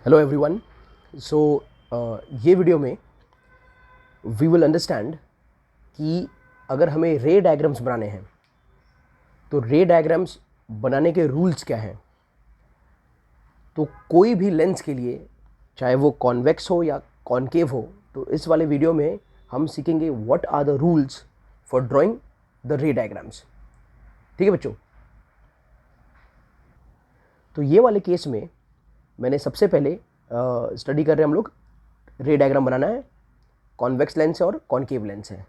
Hello everyone. सो ये video में we will understand कि अगर हमें रे डायग्राम्स बनाने हैं तो रे डायग्राम्स बनाने के रूल्स क्या हैं। तो कोई भी लेंस के लिए, चाहे वो कॉन्वेक्स हो या कॉनकेव हो, तो इस वाले वीडियो में हम सीखेंगे what are the rules for drawing the ray diagrams. ठीक है बच्चों। तो ये वाले केस में मैंने सबसे पहले स्टडी कर रहे हैं हम लोग, रे डायग्राम बनाना है। कॉन्वेक्स लेंस है और कॉनकेव लेंस है।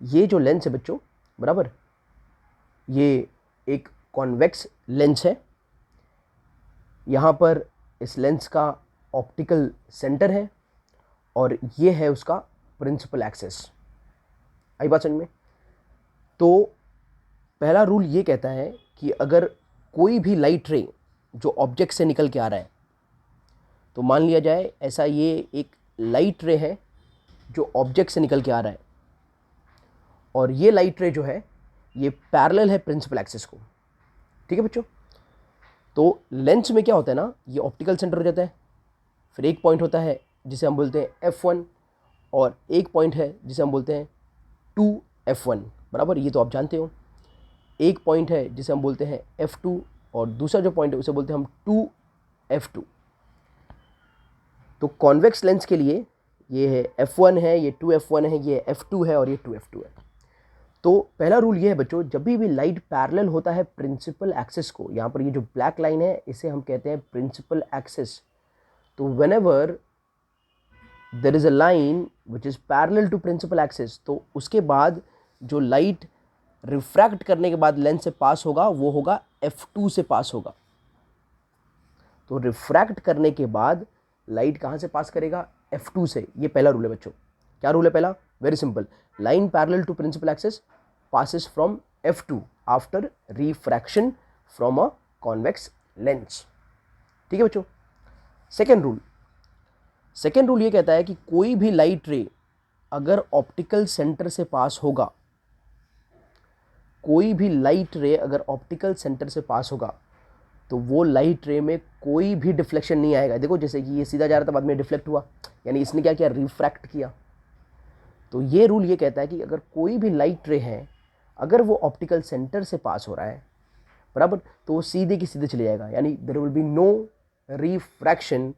ये जो लेंस है बच्चों, बराबर, ये एक कॉन्वेक्स लेंस है। यहाँ पर इस लेंस का ऑप्टिकल सेंटर है और ये है उसका प्रिंसिपल एक्सिस। आई बात समझ में? तो पहला रूल ये कहता है कि अगर कोई भी लाइट रे जो ऑब्जेक्ट से निकल के आ रहा है, तो मान लिया जाए ऐसा ये एक लाइट रे है जो ऑब्जेक्ट से निकल के आ रहा है और ये लाइट रे जो है ये पैरेलल है प्रिंसिपल एक्सिस को। ठीक है बच्चों। तो लेंस में क्या होता है ना, ये ऑप्टिकल सेंटर हो जाता है, फिर एक पॉइंट होता है जिसे हम बोलते हैं F1 और एक पॉइंट है जिसे हम बोलते हैं 2F1, बराबर, ये तो आप जानते हो। एक पॉइंट है जिसे हम बोलते हैं F2 और दूसरा जो पॉइंट है उसे बोलते हैं हम 2F2। तो कॉन्वेक्स लेंस के लिए ये है F1 है, ये 2F1 है, ये F2 है और ये 2F2 है। तो पहला रूल ये है बच्चों, जब भी लाइट पैरेलल होता है प्रिंसिपल एक्सिस को, यहाँ पर ये जो ब्लैक लाइन है इसे हम कहते हैं प्रिंसिपल एक्सिस। तो whenever there is a line which is parallel to principal axis, तो उसके बाद जो लाइट रिफ्रैक्ट करने के बाद लेंस से पास होगा वो होगा F2 से पास होगा। तो रिफ्रैक्ट करने के बाद लाइट कहाँ से पास करेगा? F2 से। ये पहला रूल है बच्चों। क्या रूल है पहला? Very simple, line parallel to principal axis passes from F2 after refraction from a convex lens। ठीक है बच्चों। सेकेंड रूल ये कहता है कि कोई भी लाइट रे अगर ऑप्टिकल सेंटर से पास होगा, कोई भी लाइट रे अगर ऑप्टिकल सेंटर से पास होगा तो वो लाइट रे में कोई भी डिफ्लेक्शन नहीं आएगा। देखो जैसे कि ये सीधा जा रहा था, बाद में डिफ्लेक्ट हुआ, यानी इसने क्या किया? रिफ्रैक्ट किया। तो ये रूल ये कहता है कि अगर कोई भी लाइट रे है, अगर वो ऑप्टिकल सेंटर से पास हो रहा है, बराबर, तो वो सीधे की सीधे चले जाएगा, यानी there will be no refraction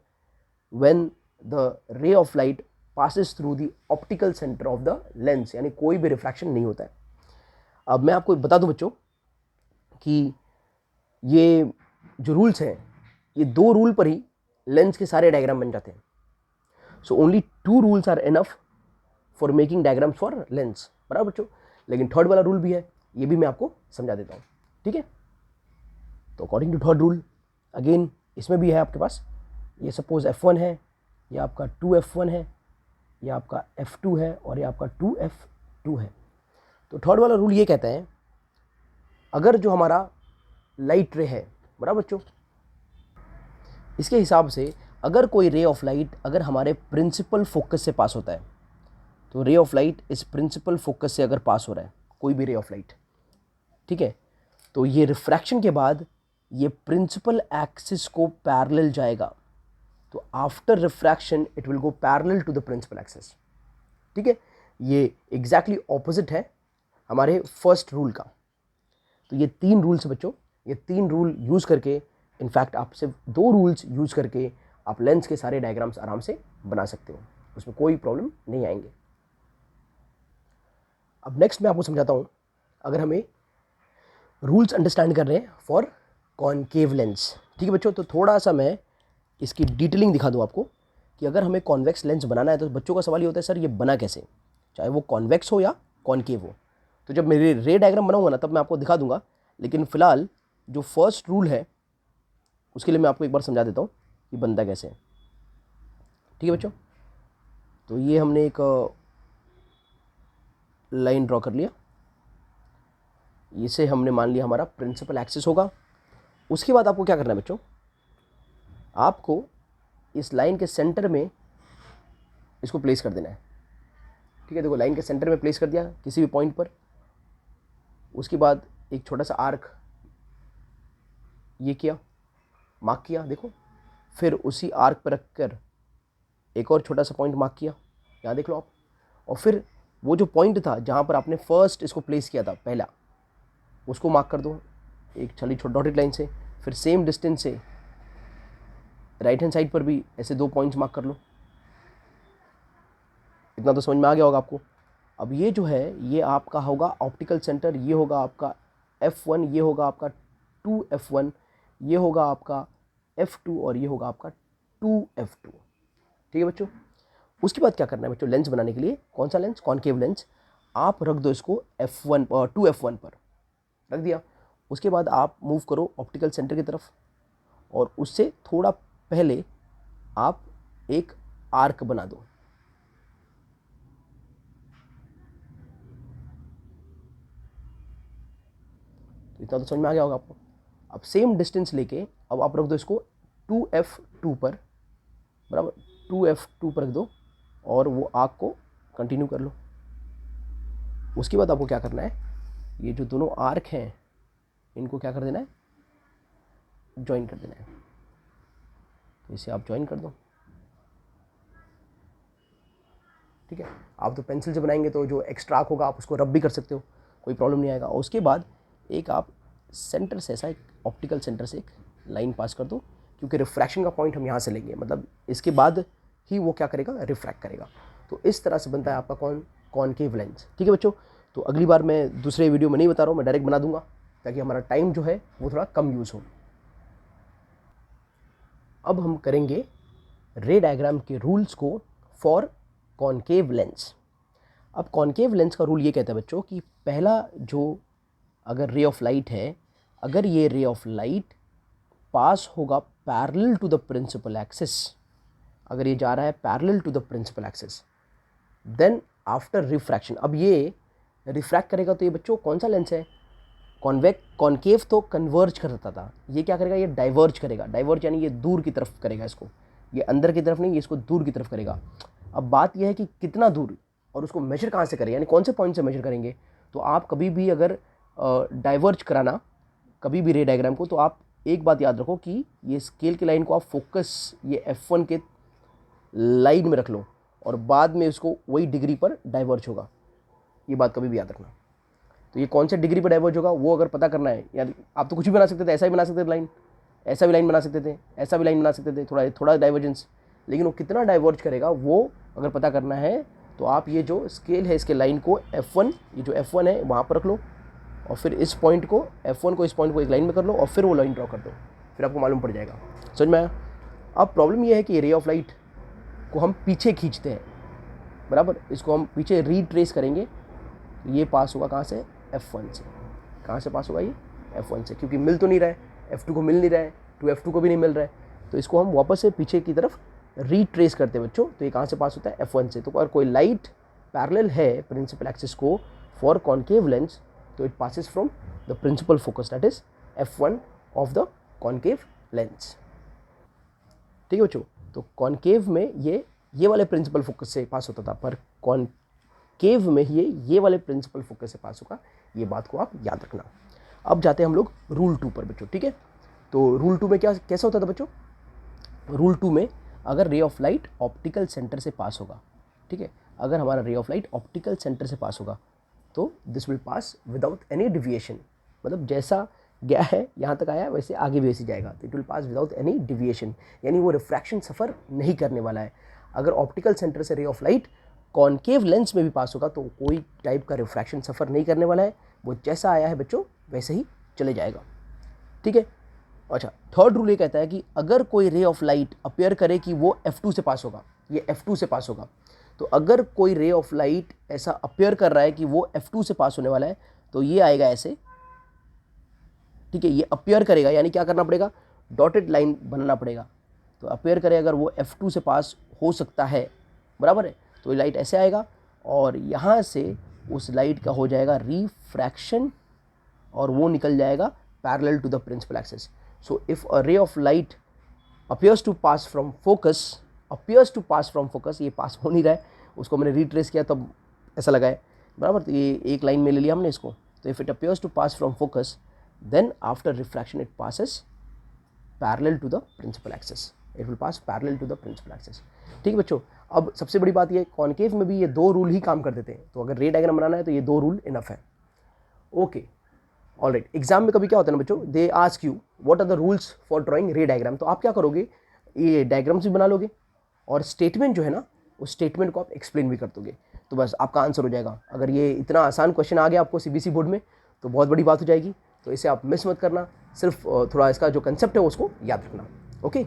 when the ray of light passes through the optical centre of the lens, यानी कोई भी रिफ्रैक्शन नहीं होता है। अब मैं आपको बता दूं बच्चों कि ये जो रूल्स हैं, ये दो रूल पर ही लेंस के सारे डायग्राम बन जाते हैं। So only 2 rules are enough for making diagrams for lens, बराबर बच्चों। लेकिन थर्ड वाला रूल भी है, ये भी मैं आपको समझा देता हूँ। ठीक है। तो according to third rule, again इसमें भी है आपके पास, ये सपोज F1 है, ये आपका 2F1 है, ये आपका F2 है और ये आपका 2F2 है। तो थर्ड वाला रूल ये कहता है, अगर जो हमारा लाइट रे है, बराबर बच्चों, इसके हिसाब से अगर कोई रे ऑफ लाइट अगर हमारे प्रिंसिपल फोकस से पास होता है, तो रे ऑफ लाइट इस प्रिंसिपल फोकस से अगर पास हो रहा है कोई भी रे ऑफ लाइट, ठीक है, तो ये रिफ्रैक्शन के बाद ये प्रिंसिपल एक्सिस को पैरेलल जाएगा। तो after refraction it will go parallel to the principal axis. ठीक है। ये एग्जैक्टली ऑपोजिट है हमारे फर्स्ट रूल का। तो ये 3 रूल्स बच्चों, ये 3 रूल यूज़ करके, इनफैक्ट आप सिर्फ 2 रूल्स यूज़ करके आप लेंस के सारे डायग्राम्स आराम से बना सकते हो, उसमें कोई प्रॉब्लम नहीं आएंगे। अब नेक्स्ट मैं आपको समझाता हूँ, अगर हमें रूल्स अंडरस्टैंड कर रहे हैं फॉर कॉनकेव लेंस। ठीक है बच्चों। तो थोड़ा सा मैं इसकी डिटेलिंग दिखा दूँ आपको कि अगर हमें कॉन्वेक्स लेंस बनाना है तो बच्चों का सवाल ये होता है, सर ये बना कैसे, चाहे वो कॉन्वेक्स हो या कॉनकेव हो। तो जब मेरे रे डायग्राम बनाऊंगा ना तब मैं आपको दिखा दूंगा, लेकिन फिलहाल जो फर्स्ट रूल है उसके लिए मैं आपको एक बार समझा देता हूँ कि बनता कैसे है। ठीक है बच्चों। तो ये हमने एक लाइन ड्रॉ कर लिया, इसे हमने मान लिया हमारा प्रिंसिपल एक्सिस होगा। उसके बाद आपको क्या करना है बच्चों, आपको इस लाइन के सेंटर में इसको प्लेस कर देना है। ठीक है। देखो लाइन के सेंटर में प्लेस कर दिया किसी भी पॉइंट पर। उसके बाद एक छोटा सा आर्क ये किया, मार्क किया, देखो। फिर उसी आर्क पर रखकर एक और छोटा सा पॉइंट मार्क किया, यहाँ देख लो आप, और फिर वो जो पॉइंट था जहाँ पर आपने फर्स्ट इसको प्लेस किया था पहला, उसको मार्क कर दो एक छली छोटी डॉटेड लाइन से। फिर सेम डिस्टेंस से राइट हैंड साइड पर भी ऐसे 2 पॉइंट्स मार्क कर लो। इतना तो समझ में आ गया होगा आपको। अब ये जो है ये आपका होगा ऑप्टिकल सेंटर, ये होगा आपका F1, ये होगा आपका 2F1, ये होगा आपका F2 और ये होगा आपका 2F2। ठीक है बच्चों। उसके बाद क्या करना है बच्चों, लेंस बनाने के लिए कौन सा लेंस, कॉनकेव लेंस, आप रख दो इसको F1 और 2F1 पर रख दिया। उसके बाद आप मूव करो ऑप्टिकल सेंटर की तरफ और उससे थोड़ा पहले आप एक आर्क बना दो। तो इतना तो समझ में आ गया होगा आपको। अब सेम डिस्टेंस लेके अब आप रख दो इसको 2F2 पर, बराबर 2F2 पर रख दो और वो आर्क को कंटिन्यू कर लो। उसके बाद आपको क्या करना है, ये जो दोनों आर्क हैं इनको क्या कर देना है, ज्वाइन कर देना है। तो इसे आप ज्वाइन कर दो। ठीक है, आप तो पेंसिल से बनाएंगे तो जो एक्स्ट्रा आर्क होगा आप उसको रब भी कर सकते हो, कोई प्रॉब्लम नहीं आएगा। और उसके बाद एक आप सेंटर से ऐसा एक ऑप्टिकल सेंटर से एक लाइन पास कर दो, क्योंकि रिफ्रैक्शन का पॉइंट हम यहाँ से लेंगे, मतलब इसके बाद ही वो क्या करेगा, रिफ्रैक्ट करेगा। तो इस तरह से बनता है आपका कॉनकेव लेंस। ठीक है बच्चों। तो अगली बार मैं दूसरे वीडियो में नहीं बता रहा हूँ, मैं डायरेक्ट बना दूंगा ताकि हमारा टाइम जो है वो थोड़ा कम यूज़ हो। अब हम करेंगे रे डायग्राम के रूल्स को फॉर कॉनकेव लेंस। अब कॉनकेव लेंस का रूल ये कहता है बच्चों कि पहला जो अगर रे ऑफ लाइट है, अगर ये रे ऑफ लाइट पास होगा parallel to the principal axis, अगर ये जा रहा है parallel to the principal axis, then after refraction, अब ये रिफ्रैक्ट करेगा तो ये बच्चों कौन सा लेंस है, कॉनकेव तो कन्वर्ज करता था, ये क्या करेगा, ये डाइवर्ज करेगा। डाइवर्ज यानी ये दूर की तरफ करेगा इसको, ये अंदर की तरफ नहीं, ये इसको दूर की तरफ करेगा। अब बात यह है कि कितना दूर और उसको मेजर कहाँ से करें, यानी कौन से पॉइंट से मेजर करेंगे। तो आप कभी भी अगर डाइवर्ज कराना कभी भी रे डायग्राम को, तो आप एक बात याद रखो कि ये स्केल की लाइन को आप फोकस ये F1 के लाइन में रख लो और बाद में इसको वही डिग्री पर डाइवर्ज होगा, ये बात कभी भी याद रखना। तो ये कौन से डिग्री पर डाइवर्ज होगा वो अगर पता करना है, यानी आप तो कुछ भी बना सकते थे, ऐसा भी बना सकते थे लाइन, ऐसा भी लाइन बना सकते थे, ऐसा भी लाइन बना सकते थे, थोड़ा थोड़ा डाइवर्जेंस, लेकिन वो कितना डाइवर्ज करेगा वो अगर पता करना है तो आप ये जो स्केल है इसके लाइन को F1, ये जो F1 है वहाँ पर रख लो और फिर इस पॉइंट को F1 को इस पॉइंट को एक लाइन में कर लो और फिर वो लाइन ड्रॉ कर दो, फिर आपको मालूम पड़ जाएगा। समझ में आया। अब प्रॉब्लम ये है कि रे ऑफ लाइट को हम पीछे खींचते हैं, बराबर, इसको हम पीछे रीट्रेस करेंगे, ये पास होगा कहाँ से, F1 से। कहाँ से पास होगा ये, F1 से, क्योंकि मिल तो नहीं रहा है, F2 को मिल नहीं रहा है, 2F2 को भी नहीं मिल रहा है, तो इसको हम वापस से पीछे की तरफ रीट्रेस करते हैं बच्चों। तो ये कहाँ से पास होता है, F1 से। तो अगर कोई लाइट पैरेलल है प्रिंसिपल एक्सिस को फॉर कॉनकेव लेंस, तो it passes from the principal focus, that is F1 of the concave lens. ठीक है बच्चों। तो कॉनकेव में ये वाले प्रिंसिपल फोकस से पास होता था, पर कॉनकेव में ये वाले प्रिंसिपल फोकस से पास होगा, ये बात को आप याद रखना। अब जाते हैं हम लोग रूल 2 पर बच्चों। ठीक है, तो रूल 2 में कैसा होता था बच्चों, रूल 2 में अगर रे ऑफ लाइट ऑप्टिकल सेंटर से पास होगा, ठीक है, अगर हमारा रे ऑफ लाइट ऑप्टिकल सेंटर से पास होगा तो this will pass without any deviation, मतलब जैसा गया है यहाँ तक आया वैसे आगे भी वैसे जाएगा, तो it will pass without any deviation, यानी वो रिफ्रैक्शन सफ़र नहीं करने वाला है। अगर ऑप्टिकल सेंटर से रे ऑफ लाइट कॉनकेव लेंस में भी पास होगा तो कोई टाइप का रिफ्रैक्शन सफ़र नहीं करने वाला है, वो जैसा आया है बच्चों वैसे ही चले जाएगा। ठीक है। अच्छा, थर्ड रूल ये कहता है कि अगर कोई रे ऑफ लाइट अपीयर करे कि वो F2 से पास होगा, ये F2 से पास होगा, तो अगर कोई रे ऑफ लाइट ऐसा अपीयर कर रहा है कि वो F2 से पास होने वाला है तो ये आएगा ऐसे। ठीक है, ये अपीयर करेगा, यानी क्या करना पड़ेगा, डॉटेड लाइन बनाना पड़ेगा। तो अपीयर करे अगर वो F2 से पास हो सकता है, बराबर है, तो ये लाइट ऐसे आएगा और यहाँ से उस लाइट का हो जाएगा रिफ्रैक्शन और वो निकल जाएगा parallel to the principal axis. So if a ray of light appears to pass from focus, ये पास हो नहीं रहा है, उसको मैंने रिट्रेस किया तब ऐसा लगा है, बराबर, तो ये एक लाइन में ले लिया हमने इसको। तो if it appears to pass from focus, then after refraction it passes parallel to the principal axis, it will pass parallel to the principal axis. ठीक है बच्चों, अब सबसे बड़ी बात ये कॉन्केव में भी ये 2 रूल ही काम कर देते हैं, तो अगर रे डायग्राम बनाना है तो ये 2 रूल इनफ है। ओके ऑलराइट, एग्जाम में कभी क्या होता है ना बच्चों, they ask you what are the rules for drawing ray diagram, तो आप क्या करोगे, ये डायग्राम्स भी बना लोगे और स्टेटमेंट जो है ना उस स्टेटमेंट को आप एक्सप्लेन भी कर दोगे, तो बस आपका आंसर हो जाएगा। अगर ये इतना आसान क्वेश्चन आ गया आपको सीबीएसई बोर्ड में तो बहुत बड़ी बात हो जाएगी, तो इसे आप मिस मत करना, सिर्फ थोड़ा इसका जो कंसेप्ट है उसको याद रखना। ओके।